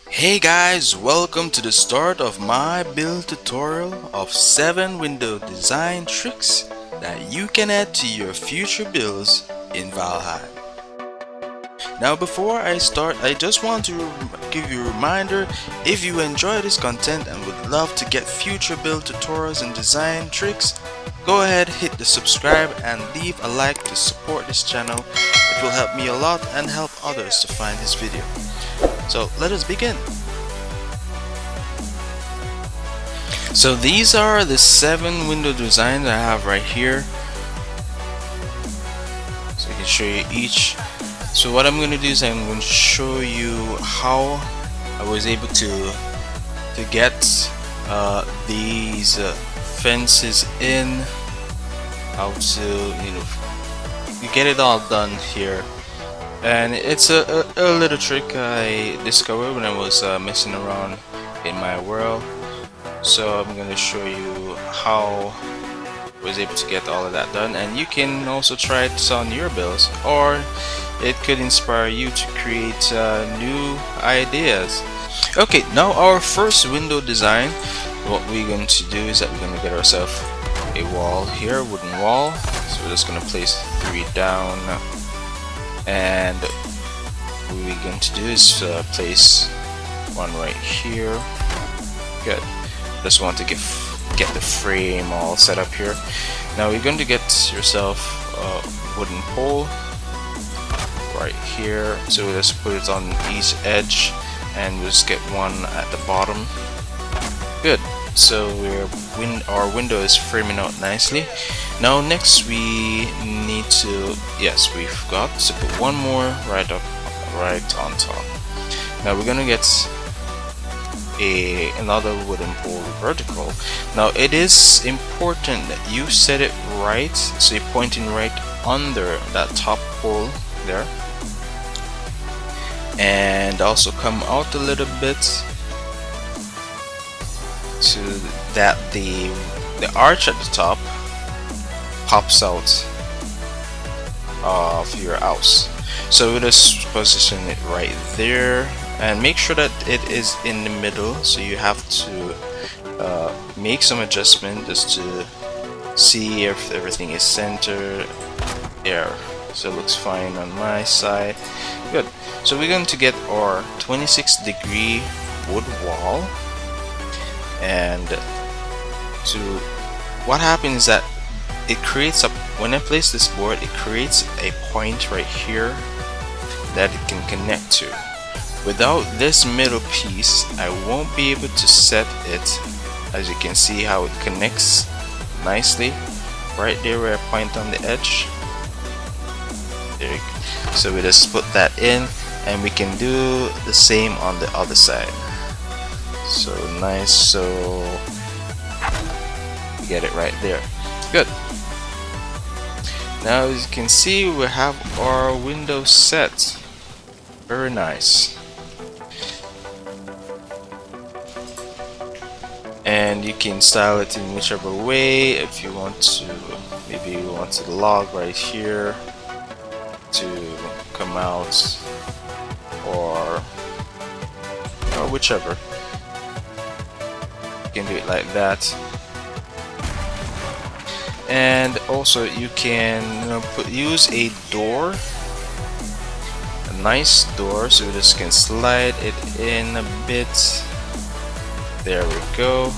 Hey guys, welcome to the start of my build tutorial of 7 window design tricks that you can add to your future builds in Valheim. Now before I start, I just want to give you a reminder, if you enjoy this content and would love to get future build tutorials and design tricks, go ahead, hit the subscribe and leave a like to support this channel. It will help me a lot and help others to find this video. So let us begin. So these are the 7 window designs I have right here. So I can show you each. So what I'm going to do is I'm going to show you how I was able to get these fences in, how to get it all done here. And it's a little trick I discovered when I was messing around in my world. So I'm going to show you how I was able to get all of that done, and you can also try this on your builds, or it could inspire you to create new ideas. Okay, now our first window design, what we're going to do is that we're going to get ourselves a wall here, wooden wall. So we're just going to place 3 down, and what we're going to do is place one right here. Good. Just want to get the frame all set up here. Now you're going to get yourself a wooden pole right here. So we'll just put it on each edge, and we'll just get one at the bottom. Good. So our window is framing out nicely. Now next we need to, yes, we've got to put one more right on top. Now we're gonna get another wooden pole vertical. Now it is important that you set it right, so you're pointing right under that top pole there, and also come out a little bit so that the arch at the top pops out of your house. So we'll just position it right there, and make sure that it is in the middle. So you have to make some adjustment just to see if everything is centered there. So it looks fine on my side. Good. So we're going to get our 26-degree wood wall, and to what happens is that it creates when I place this board, it creates a point right here that it can connect to. Without this middle piece, I won't be able to set it. As you can see how it connects nicely right there where I point on the edge. There you go. So we just put that in, and we can do the same on the other side. So nice, so we get it right there. Good. Now as you can see, we have our window set. Very nice. And you can style it in whichever way. If you want to, maybe you want the log right here to come out, or whichever. You can do it like that. And also you can use a door, a nice door, so you just can slide it in a bit. There we go.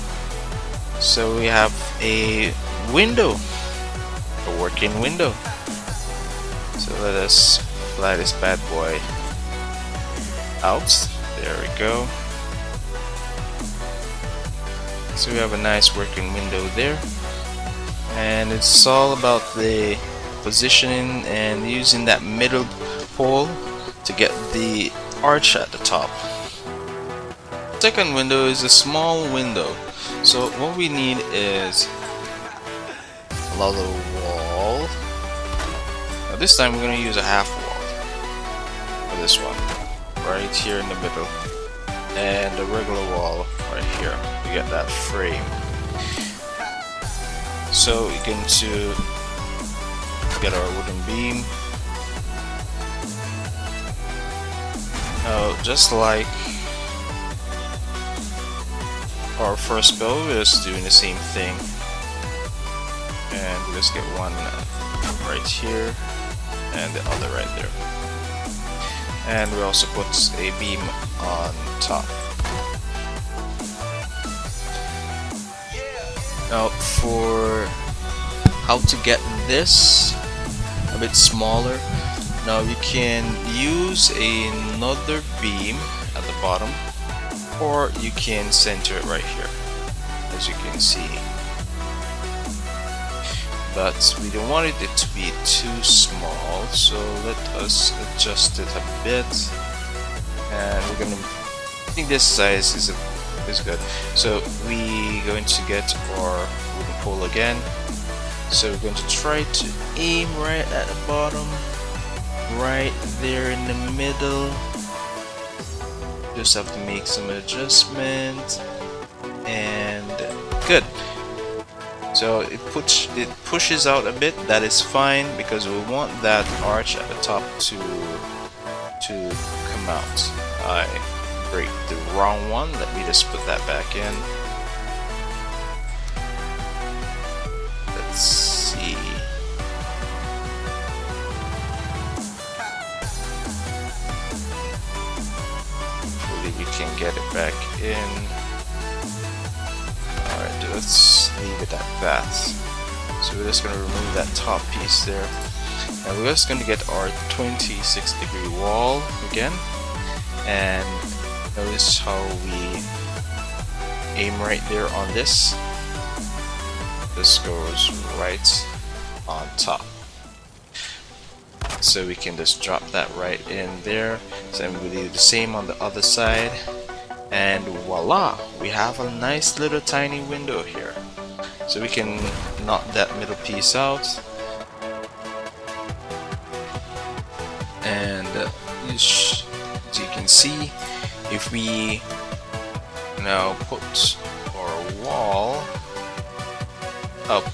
So we have a window, a working window. So let us fly this bad boy out. There we go. So we have a nice working window there, and it's all about the positioning and using that middle pole to get the arch at the top. Second window is a small window, so what we need is another wall. Now this time we're going to use a half wall for this one, right here in the middle, and a regular wall right here to get that frame. So we're going to get our wooden beam. Now just like our first build, we're just doing the same thing, and we just get one right here and the other right there, and we also put a beam on top. Now for how to get this a bit smaller, now you can use another beam at the bottom, or you can center it right here, as you can see. But we don't want it to be too small, so let us adjust it a bit. And we're gonna, I think this size is good. So we're going to get our wooden pole again. So we're going to try to aim right at the bottom, right there in the middle. Just have to make some adjustment, and good. So it pushes out a bit. That is fine, because we want that arch at the top to come out. I break the wrong one. Let me just put that back in. Let's see. Hopefully we can get it back in. Alright, let's leave it at that. So we're just going to remove that top piece there. And we're just going to get our 26-degree wall again. And notice how we aim right there on this. This goes right on top. So we can just drop that right in there. So we do the same on the other side. And voila, we have a nice little tiny window here. So we can knock that middle piece out, and as you can see, if we now put our wall up,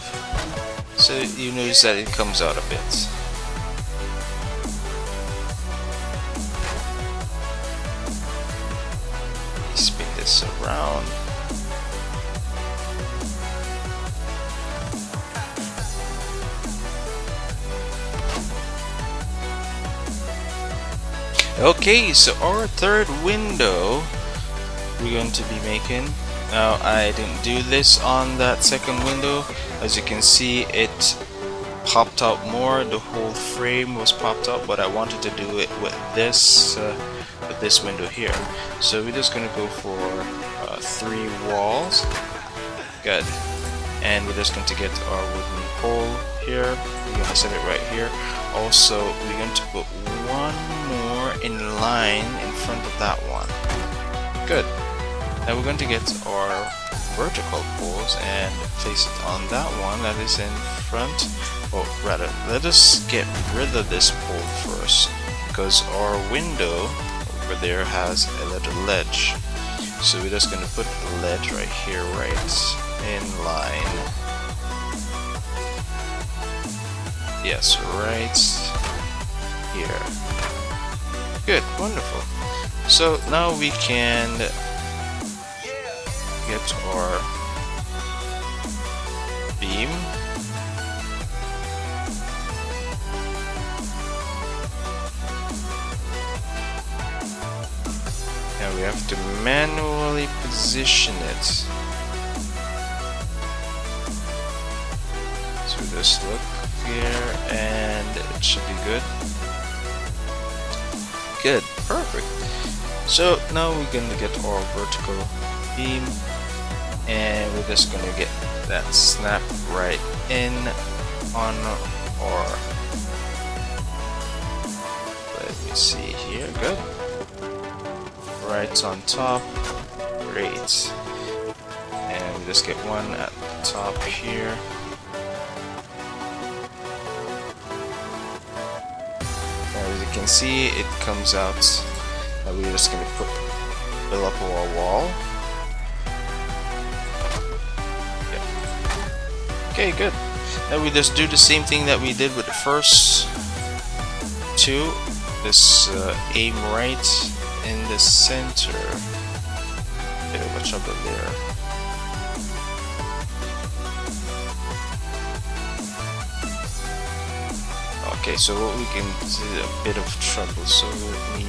so you notice that it comes out a bit. Spin this around. Okay, so our third window we're going to be making. Now I didn't do this on that second window. As you can see, it popped out more. The whole frame was popped out, but I wanted to do it with this window here. So we're just gonna go for 3 walls. Good. And we're just going to get our wooden pole here. We're going to set it right here. Also, we're going to put one more in line in front of that one. Good. Now we're going to get our vertical poles and place it on that one that is in front. Or rather, let us get rid of this pole first, because our window over there has a little ledge. So we're just going to put the ledge right here, right in line. Yes, right here. Good, wonderful. So now we can get our beam. Now we have to manually position it. So just look here and it should be good. Good, perfect. So now we're gonna get our vertical beam, and we're just gonna get that snap right in on our, let me see here, good. Right on top, great. And we just get one at the top here. As you can see, it comes out. Now we're just going to fill up our wall. Yeah. Okay, good. Now we just do the same thing that we did with the first two. This aim right in the center. Bit of a trouble there. Okay, so what we can do a bit of trouble. So let me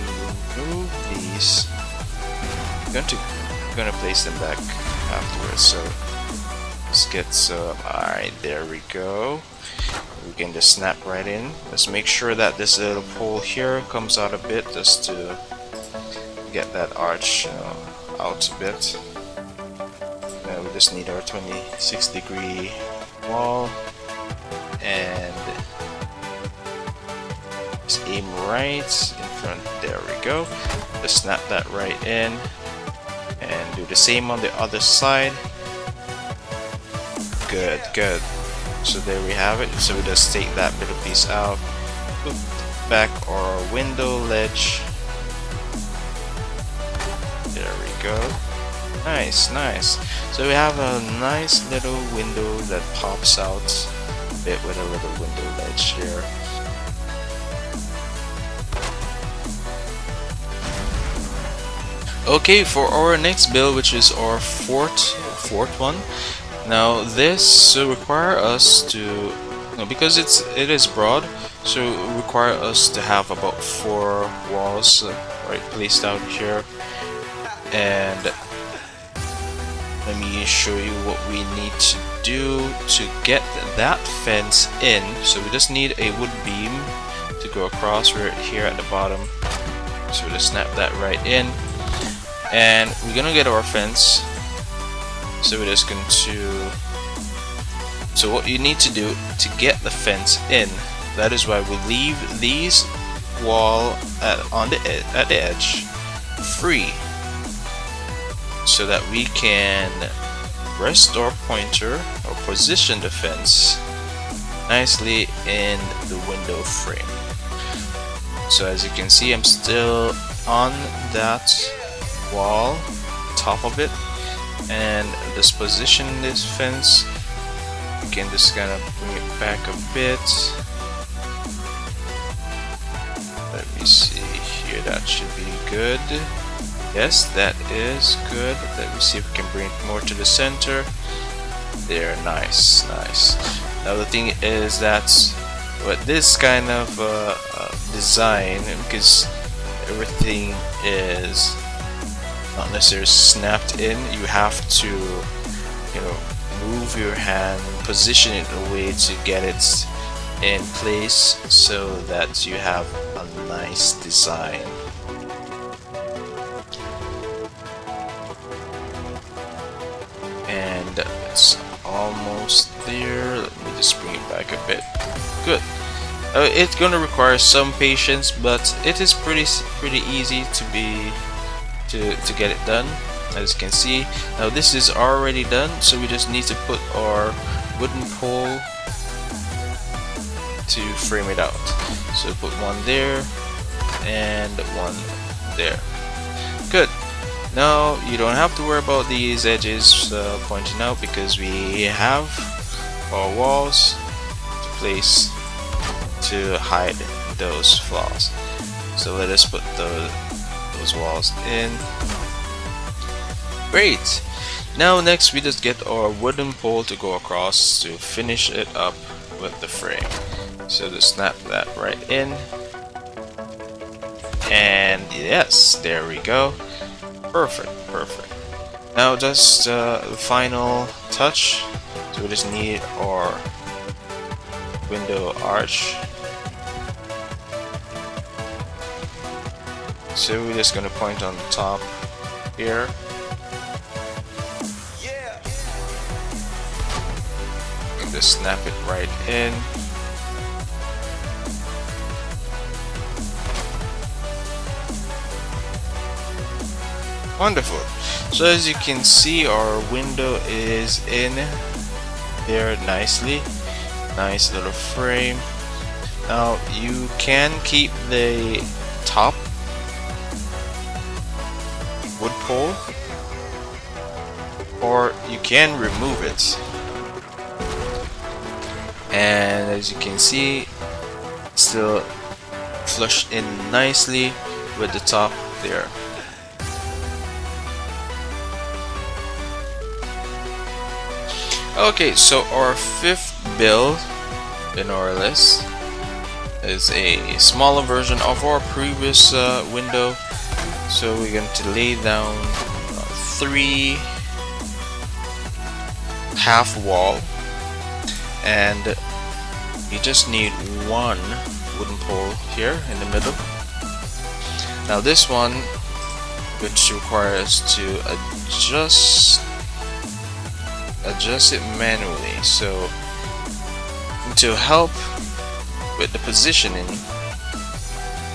remove these. I'm gonna place them back afterwards. So let's get some. Alright, there we go. We can just snap right in. Let's make sure that this little pole here comes out a bit, just to get that arch, out a bit. We just need our 26-degree wall, and just aim right in front. There we go. Just snap that right in, and do the same on the other side. Good, good. So there we have it. So we just take that little piece out, put back our window ledge. There we go. Nice, nice. So we have a nice little window that pops out a bit with a little window ledge here. Okay, for our next build, which is our fourth one. Now this require us to, because it is broad, so it require us to have about 4 walls right placed out here. And let me show you what we need to do to get that fence in. So we just need a wood beam to go across right here at the bottom. So we just snap that right in, and we're gonna get our fence. So we're just going to, so what you need to do to get the fence in, that is why we leave these wall at the edge free, so that we can rest our pointer or position the fence nicely in the window frame. So as you can see, I'm still on that wall, top of it, and just position this fence. You can just kind of bring it back a bit. Let me see here, that should be good. Yes, that is good. Let me see if we can bring it more to the center. There, nice, nice. Now the thing is that with this kind of design, because everything is not necessarily snapped in, you have to, move your hand, position it in a way to get it in place so that you have a nice design. And it's almost there. Let me just bring it back a bit. Good. It's gonna require some patience, but it is pretty easy to get it done, as you can see. Now this is already done, so we just need to put our wooden pole to frame it out. So put one there and one there. Good. Now you don't have to worry about these edges pointing out, because we have our walls to place to hide those flaws. So let us put those walls in. Great. Now next we just get our wooden pole to go across to finish it up with the frame. So just snap that right in, and yes, there we go. Perfect, perfect. Now just the final touch. So we just need our window arch. So we're just gonna point on the top here. And just snap it right in. Wonderful. So as you can see, our window is in there nicely. Nice little frame. Now you can keep the top wood pole, or you can remove it. And as you can see, still flushed in nicely with the top there. Okay, so our fifth build in our list is a smaller version of our previous window. So we're going to lay down 3 half wall, and you just need 1 wooden pole here in the middle. Now this one which requires to adjust it manually. So to help with the positioning,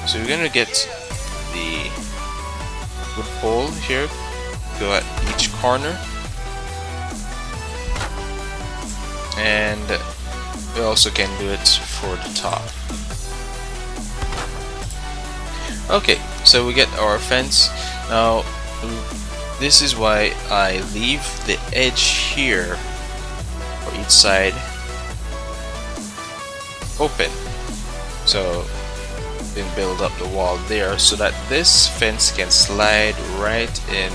so we're gonna get the wood pole here, go at each corner, and we also can do it for the top. Okay, so we get our fence. Now this is why I leave the edge here for each side open, so then build up the wall there so that this fence can slide right in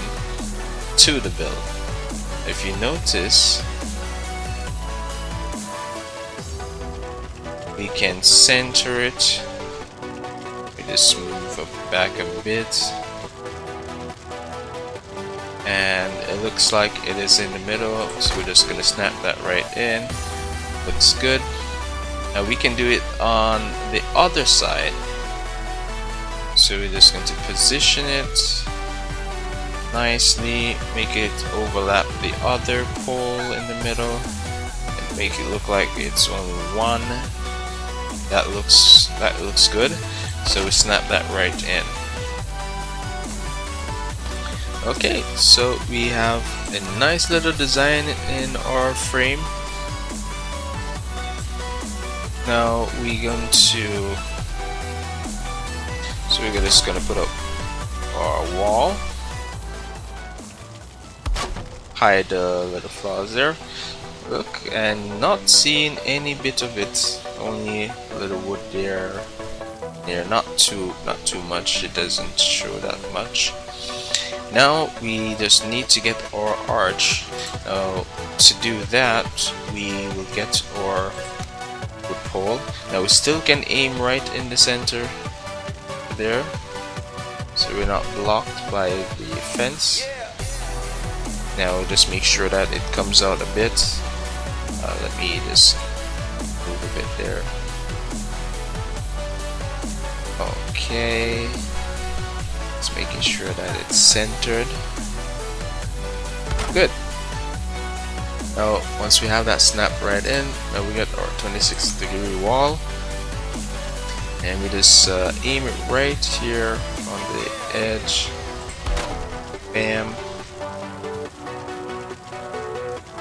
to the build. If you notice, we can center it. We just move it back a bit, and it looks like it is in the middle, so we're just gonna snap that right in. Looks good. Now we can do it on the other side, so we're just going to position it nicely, make it overlap the other pole in the middle, and make it look like it's only one. That looks good, so we snap that right in. Okay, so we have a nice little design in our frame. Now we're going to, so we're just going to put up our wall, hide the little flaws there. Look, and not seeing any bit of it, only a little wood there. Not too much. It doesn't show that much. Now we just need to get our arch. Now to do that, we will get our wood pole. Now we still can aim right in the center there, so we're not blocked by the fence. Now just make sure that it comes out a bit. Let me just move a bit there. Okay, just making sure that it's centered. Good. Now once we have that snap right in, now we got our 26-degree wall, and we just aim it right here on the edge. Bam.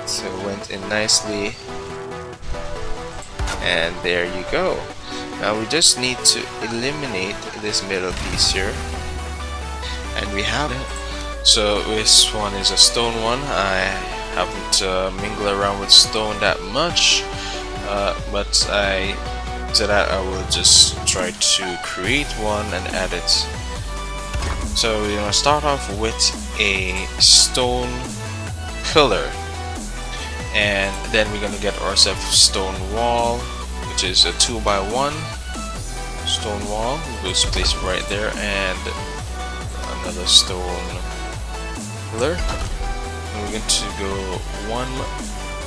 So it went in nicely, and there you go. Now we just need to eliminate this middle piece here, and we have it. So this one is a stone one. I haven't mingled around with stone that much, but to that I will just try to create one and add it. So we're gonna start off with a stone pillar, and then we're gonna get ourselves a stone wall, which is a 2x1 stone wall. We'll just place it right there, and another stone pillar. And we're going to go one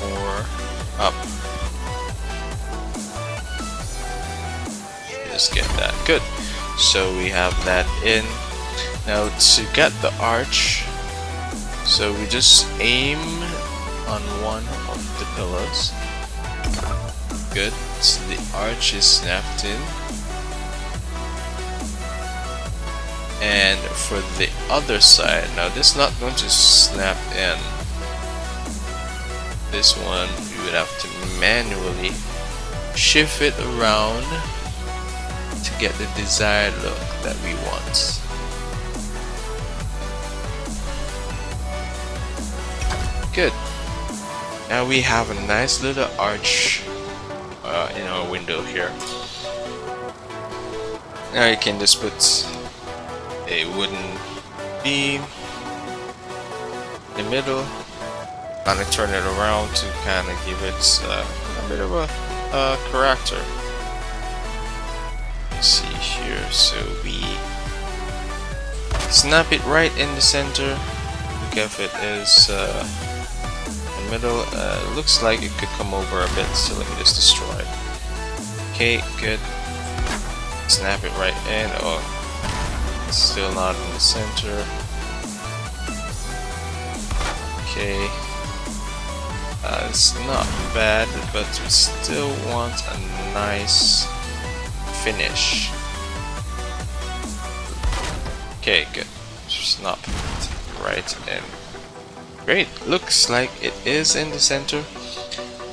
more up. Just get that. Good. So we have that in. Now to get the arch, so we just aim on one of the pillars. Good. So the arch is snapped in. And for the other side, now this is not going to snap in. This one we would have to manually shift it around to get the desired look that we want. Good. Now we have a nice little arch in our window here. Now you can just put a wooden beam in the middle, and turn it around to kind of give it a bit of a character. see here, so we snap it right in the center. Look if it is in the middle. Looks like it could come over a bit, so let me just destroy it. Okay, good. Snap it right in. Oh, it's still not in the center. Okay, it's not bad, but we still want a nice finish. Okay, good. Snap it right in. Great, looks like it is in the center.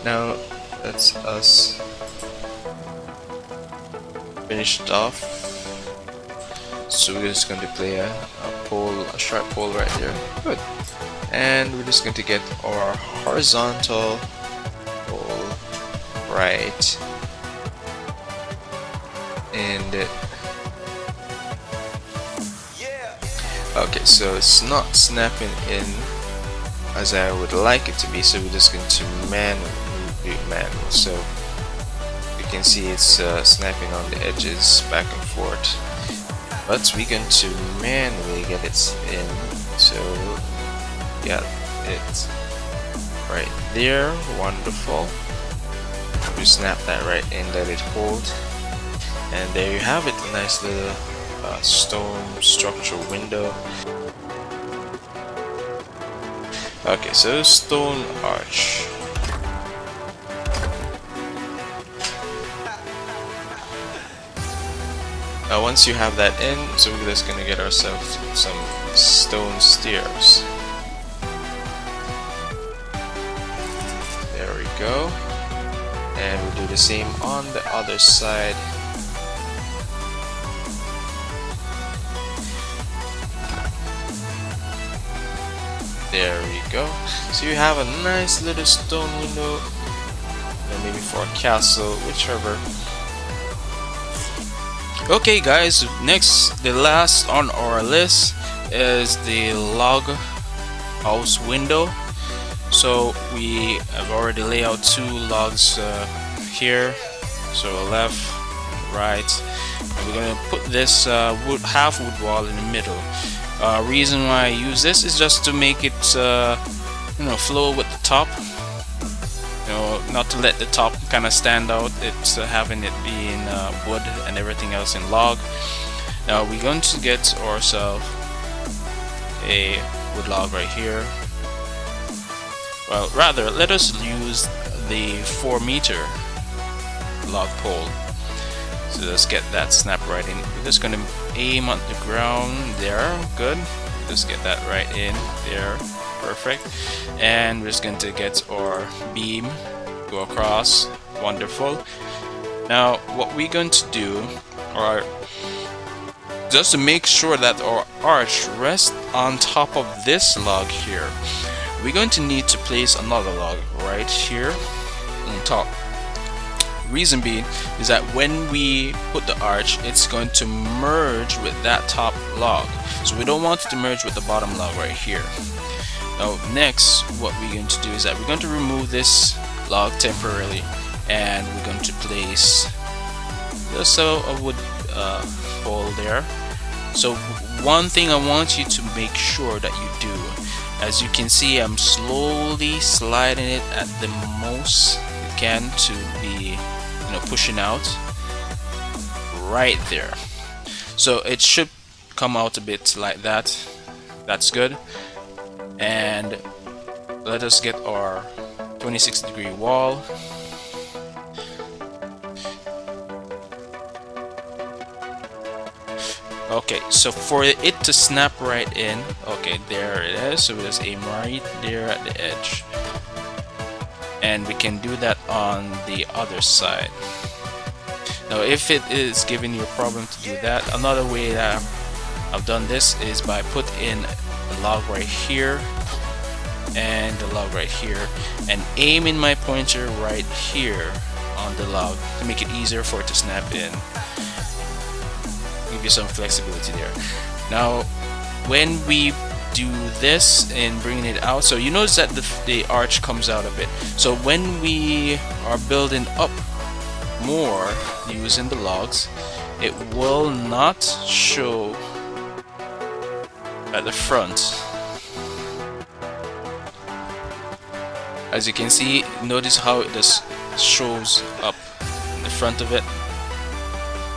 Now let's us finish it off. So we're just going to play a sharp pole right there. Good. And we're just going to get our horizontal pole right in it. Okay, so it's not snapping in as I would like it to be, so we're just going to do it manual. So you can see it's snapping on the edges back and forth, but we're going to manually get it in. So yeah, it's right there. Wonderful. We snap that right in, let it hold, and there you have it. A nice little stone structure window. Okay, so stone arch. Now once you have that in, so we're just gonna get ourselves some stone stairs. There we go. And we'll do the same on the other side. There we go. So you have a nice little stone window, maybe for a castle, whichever. Okay guys, next, the last on our list is the log house window. So we have already laid out two logs here, so left, right, and we're gonna put this half wood wall in the middle. Reason why I use this is just to make it flow with the top, not to let the top kind of stand out. It's having it being wood and everything else in log. Now we're going to get ourselves a wood log right here. Well, rather, let us use the 4-meter log pole. So let's get that snap right in. We're just gonna aim at the ground there. Good. Just get that right in there. Perfect. And we're just going to get our beam, go across. Wonderful. Now what we're going to do, or just to make sure that our arch rests on top of this log here, we're going to need to place another log right here on top. Reason being is that when we put the arch, it's going to merge with that top log, so we don't want it to merge with the bottom log right here. Now next, what we're going to do is that we're going to remove this log temporarily, and we're going to place just a wood pole there. So one thing I want you to make sure that you do, as you can see, I'm slowly sliding it at the most you can to be pushing out right there. So it should come out a bit like that. That's good. And let us get our 26-degree wall. Okay, so for it to snap right in, okay, there it is. So we just aim right there at the edge, and we can do that on the other side. Now if it is giving you a problem to do that, another way that I've done this is by put in a log right here and the log right here, and aiming my pointer right here on the log to make it easier for it to snap in. Give you some flexibility there. Now when we do this and bringing it out, so you notice that the arch comes out a bit. So when we are building up more using the logs, it will not show at the front. As you can see, notice how it just shows up in the front of it,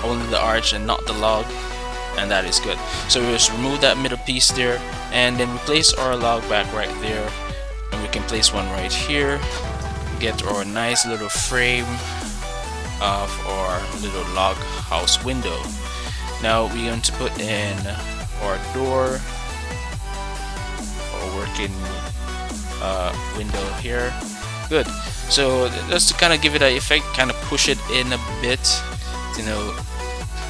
only the arch and not the log, and that is good. So we just remove that middle piece there, and then we place our log back right there, and we can place one right here, get our nice little frame of our little log house window. Now we're going to put in our door or working window here. Good. So just to kind of give it an effect, kind of push it in a bit, you know,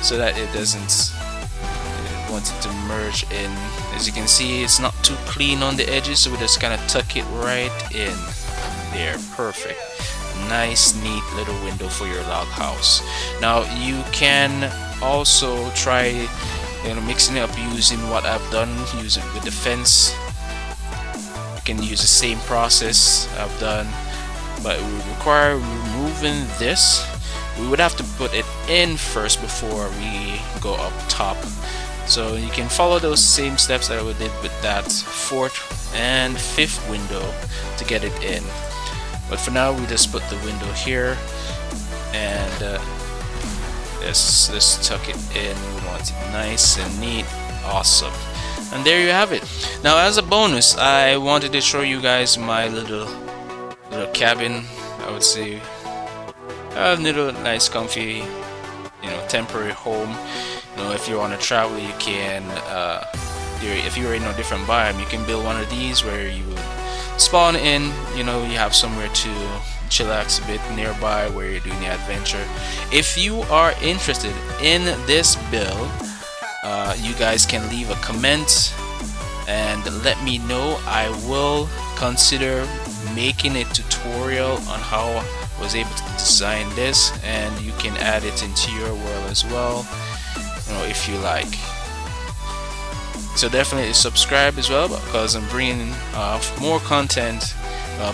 so that it doesn't want it to merge in. As you can see, it's not too clean on the edges, so we just kind of tuck it right in there. Perfect. Nice neat little window for your log house. Now you can also try, you know, mixing it up using what I've done, use it with the fence. You can use the same process I've done, but it would require removing this. We would have to put it in first before we go up top. So you can follow those same steps that I did with that fourth and fifth window to get it in. But for now, we just put the window here, and let's tuck it in. We want it nice and neat. Awesome. And there you have it. Now, as a bonus, I wanted to show you guys my little cabin. I would say a little nice, comfy, you know, temporary home. You know, if you want to travel, you can. If you're in a different biome, you can build one of these where you would spawn in. You know, you have somewhere to chillax a bit nearby where you're doing the adventure. If you are interested in this build, you guys can leave a comment and let me know. I will consider making a tutorial on how I was able to design this, and you can add it into your world as well, you know, if you like. So definitely subscribe as well, because I'm bringing more content,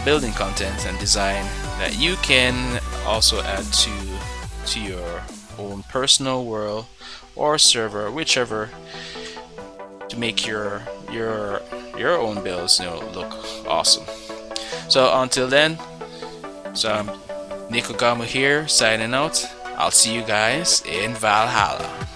building content and design that you can also add to your own personal world or server, whichever, to make your own builds, you know, look awesome. So until then, so I'm Nikogama here signing out. I'll see you guys in Valhalla.